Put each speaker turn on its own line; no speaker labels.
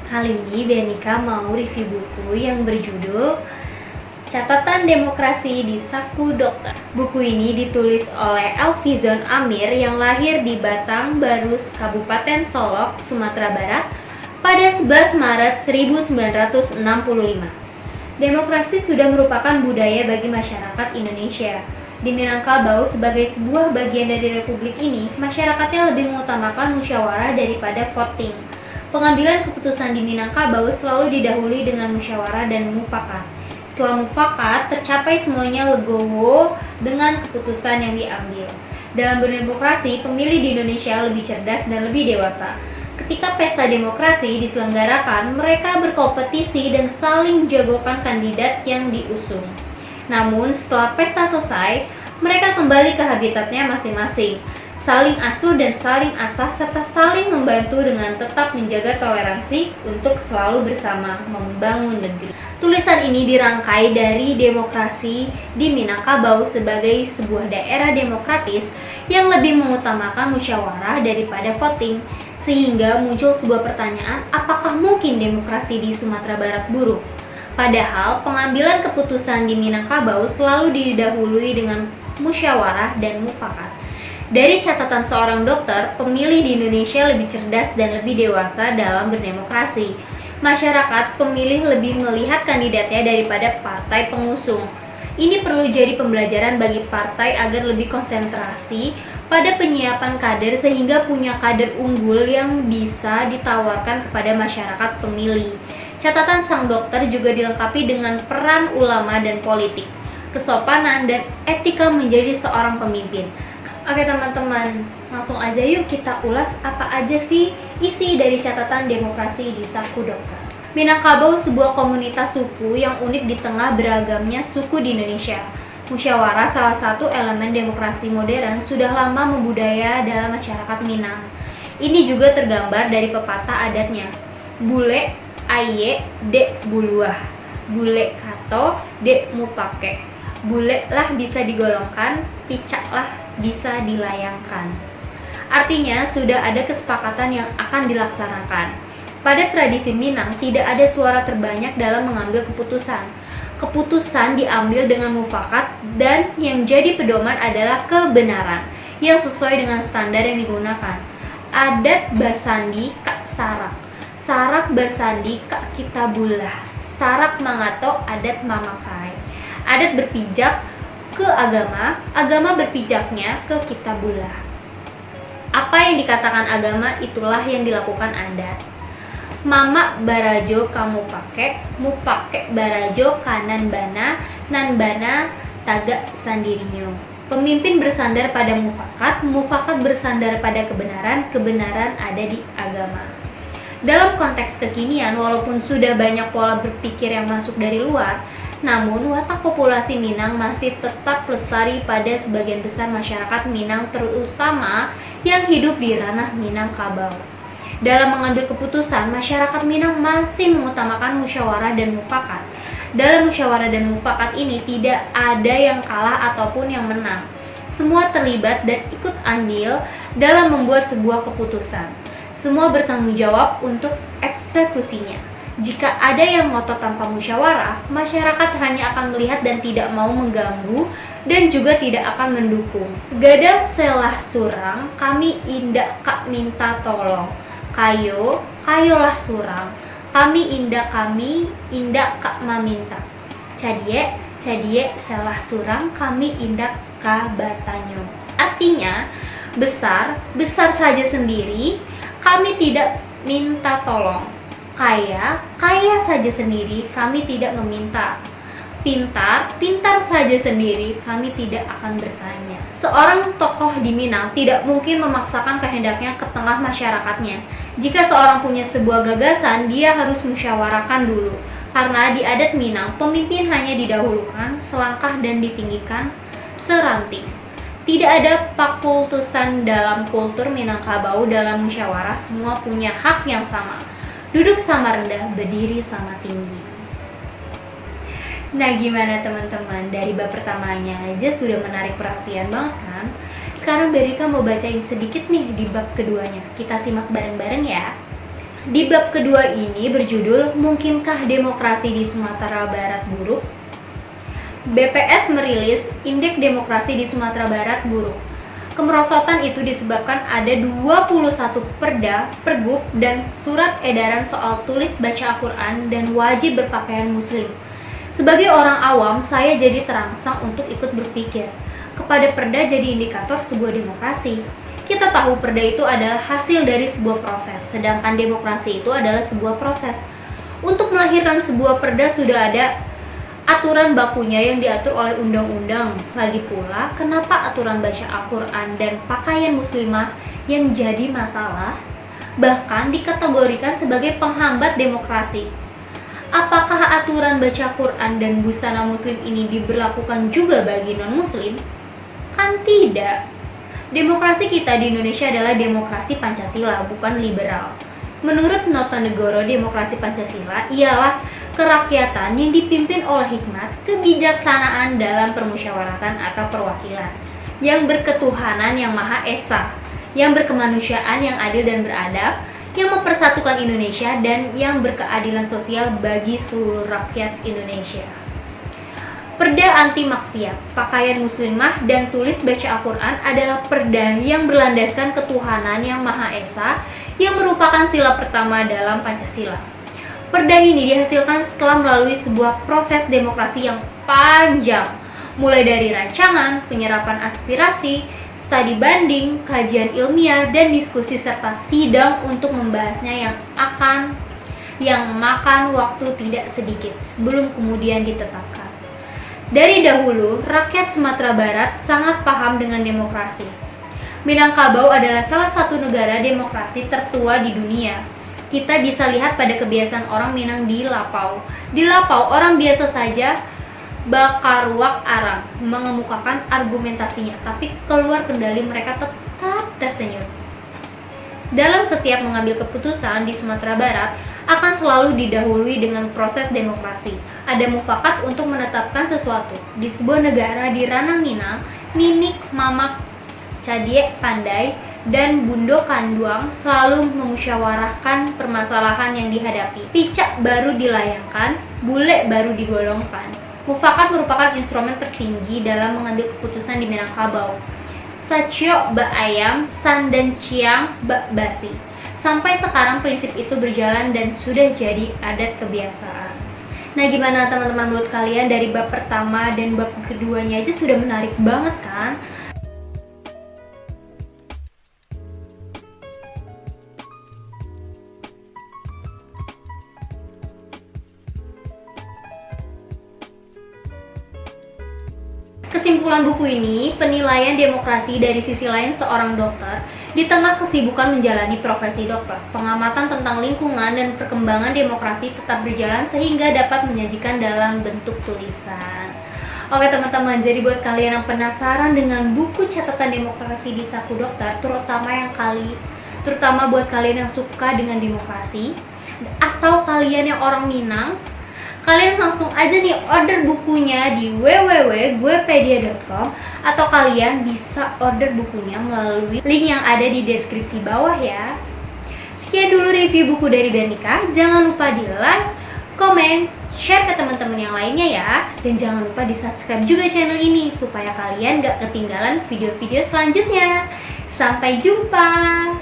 Kali ini Benika mau review buku yang berjudul Catatan Demokrasi di Saku Dokter. Buku ini ditulis oleh Alfizon Amir yang lahir di Batang Barus, Kabupaten Solok, Sumatera Barat pada 11 Maret 1965. Demokrasi sudah merupakan budaya bagi masyarakat Indonesia. Di Minangkabau, sebagai sebuah bagian dari republik ini, masyarakatnya lebih mengutamakan musyawarah daripada voting. Pengambilan keputusan di Minangkabau selalu didahului dengan musyawarah dan mufakat. Setelah mufakat, tercapai semuanya legowo dengan keputusan yang diambil. Dalam berdemokrasi, pemilih di Indonesia lebih cerdas dan lebih dewasa. Ketika pesta demokrasi diselenggarakan, mereka berkompetisi dan saling menjagokan kandidat yang diusung. Namun, setelah pesta selesai, mereka kembali ke habitatnya masing-masing, saling asuh dan saling asah serta saling membantu dengan tetap menjaga toleransi untuk selalu bersama membangun negeri. Tulisan ini dirangkai dari demokrasi di Minangkabau sebagai sebuah daerah demokratis yang lebih mengutamakan musyawarah daripada voting, sehingga muncul sebuah pertanyaan, apakah mungkin demokrasi di Sumatera Barat buruk? Padahal pengambilan keputusan di Minangkabau selalu didahului dengan musyawarah dan mufakat. Dari catatan seorang dokter, pemilih di Indonesia lebih cerdas dan lebih dewasa dalam berdemokrasi. Masyarakat pemilih lebih melihat kandidatnya daripada partai pengusung. Ini perlu jadi pembelajaran bagi partai agar lebih konsentrasi pada penyiapan kader sehingga punya kader unggul yang bisa ditawarkan kepada masyarakat pemilih. Catatan sang dokter juga dilengkapi dengan peran ulama dan politik, kesopanan dan etika menjadi seorang pemimpin. Oke teman-teman, langsung aja yuk kita ulas apa aja sih isi dari catatan demokrasi di Saku Dokter. Minangkabau sebuah komunitas suku yang unik di tengah beragamnya suku di Indonesia. Musyawarah salah satu elemen demokrasi modern sudah lama membudaya dalam masyarakat Minang. Ini juga tergambar dari pepatah adatnya. Bule aye dek buluah, bule kato dek mupake. Bule lah bisa digolongkan, picak lah bisa dilayangkan. Artinya sudah ada kesepakatan yang akan dilaksanakan. Pada tradisi Minang tidak ada suara terbanyak dalam mengambil keputusan. Keputusan diambil dengan mufakat dan yang jadi pedoman adalah kebenaran yang sesuai dengan standar yang digunakan. Adat basandi kak sarak, sarak basandi kak kitabullah, sarak mangato adat mamakai. Adat berpijak ke agama, agama berpijaknya ke kitabullah. Apa yang dikatakan agama, itulah yang dilakukan adat. Mama barajo kamu pakai, mu pakai barajo kanan bana, nan bana tagak sandirinya. Pemimpin bersandar pada mufakat, mufakat bersandar pada kebenaran, kebenaran ada di agama. Dalam konteks kekinian, walaupun sudah banyak pola berpikir yang masuk dari luar, namun watak populasi Minang masih tetap lestari pada sebagian besar masyarakat Minang, terutama yang hidup di ranah Minangkabau. Dalam mengambil keputusan, masyarakat Minang masih mengutamakan musyawarah dan mufakat. Dalam musyawarah dan mufakat ini tidak ada yang kalah ataupun yang menang. Semua terlibat dan ikut andil dalam membuat sebuah keputusan. Semua bertanggung jawab untuk eksekusinya. Jika ada yang ngotot tanpa musyawarah, masyarakat hanya akan melihat dan tidak mau mengganggu dan juga tidak akan mendukung. Gadang selah surang, kami indak kak minta tolong. Kayo, kayolah surang. Kami indak kak maminta. Cadie, cadie selah surang, kami indak ka batanyo. Artinya, besar, besar saja sendiri, kami tidak minta tolong. Kaya, kaya saja sendiri, kami tidak meminta. Pintar, pintar saja sendiri, kami tidak akan bertanya. Seorang tokoh di Minang tidak mungkin memaksakan kehendaknya ke tengah masyarakatnya. Jika seorang punya sebuah gagasan, dia harus musyawarahkan dulu. Karena di adat Minang, pemimpin hanya didahulukan, selangkah dan ditinggikan seranting. Tidak ada pakultusan dalam kultur Minangkabau. Dalam musyawarah, semua punya hak yang sama. Duduk sama rendah, berdiri sama tinggi. Nah gimana teman-teman, dari bab pertamanya aja sudah menarik perhatian banget kan? Sekarang Berika mau bacain sedikit nih di bab keduanya. Kita simak bareng-bareng ya. Di bab kedua ini berjudul Mungkinkah Demokrasi di Sumatera Barat Buruk? BPS merilis Indeks Demokrasi di Sumatera Barat buruk. Kemerosotan itu disebabkan ada 21 perda, pergub, dan surat edaran soal tulis baca Al-Quran dan wajib berpakaian muslim. Sebagai orang awam, saya jadi terangsang untuk ikut berpikir, kepada perda jadi indikator sebuah demokrasi. Kita tahu perda itu adalah hasil dari sebuah proses, sedangkan demokrasi itu adalah sebuah proses. Untuk melahirkan sebuah perda sudah ada aturan bakunya yang diatur oleh undang-undang. Lagi pula, kenapa aturan baca Al-Quran dan pakaian muslimah yang jadi masalah, bahkan dikategorikan sebagai penghambat demokrasi? Apakah aturan baca Quran dan busana muslim ini diberlakukan juga bagi non-muslim? Kan tidak. Demokrasi kita di Indonesia adalah demokrasi Pancasila, bukan liberal. Menurut Nota Negoro, demokrasi Pancasila ialah kerakyatan yang dipimpin oleh hikmat, kebijaksanaan dalam permusyawaratan atau perwakilan, yang berketuhanan yang Maha Esa, yang berkemanusiaan yang adil dan beradab, yang mempersatukan Indonesia, dan yang berkeadilan sosial bagi seluruh rakyat Indonesia. Perda anti maksiat, pakaian muslimah, dan tulis baca Al-Quran adalah perda yang berlandaskan ketuhanan yang Maha Esa yang merupakan sila pertama dalam Pancasila. Perda ini dihasilkan setelah melalui sebuah proses demokrasi yang panjang, mulai dari rancangan, penyerapan aspirasi, studi banding, kajian ilmiah, dan diskusi serta sidang untuk membahasnya yang makan waktu tidak sedikit sebelum kemudian ditetapkan. Dari dahulu, rakyat Sumatera Barat sangat paham dengan demokrasi. Minangkabau adalah salah satu negara demokrasi tertua di dunia. Kita bisa lihat pada kebiasaan orang Minang di Lapau. Di Lapau, orang biasa saja bakaruak arang, mengemukakan argumentasinya, tapi keluar kendali mereka tetap tersenyum. Dalam setiap mengambil keputusan di Sumatera Barat, akan selalu didahului dengan proses demokrasi. Ada mufakat untuk menetapkan sesuatu. Di sebuah negara di ranah Minang, Ninik, Mamak, Cadie, Pandai, dan Bundo Kanduang selalu memusyawarahkan permasalahan yang dihadapi. Picak baru dilayangkan, bule baru digolongkan. Mufakat merupakan instrumen tertinggi dalam mengambil keputusan di Minangkabau. Sacio bak ayam, san dan ciang bak basi. Sampai sekarang prinsip itu berjalan dan sudah jadi adat kebiasaan. Nah, gimana teman-teman menurut kalian dari bab pertama dan bab keduanya aja sudah menarik banget kan? Kesimpulan buku ini, penilaian demokrasi dari sisi lain seorang dokter di tengah kesibukan menjalani profesi dokter. Pengamatan tentang lingkungan dan perkembangan demokrasi tetap berjalan sehingga dapat menyajikan dalam bentuk tulisan. Oke teman-teman, jadi buat kalian yang penasaran dengan buku catatan demokrasi di Saku Dokter, terutama buat kalian yang suka dengan demokrasi atau kalian yang orang Minang, kalian langsung aja nih order bukunya di www.guepedia.com atau kalian bisa order bukunya melalui link yang ada di deskripsi bawah ya. Sekian dulu review buku dari Danika. Jangan lupa di like, komen, share ke teman-teman yang lainnya ya. Dan jangan lupa di subscribe juga channel ini supaya kalian gak ketinggalan video-video selanjutnya. Sampai jumpa!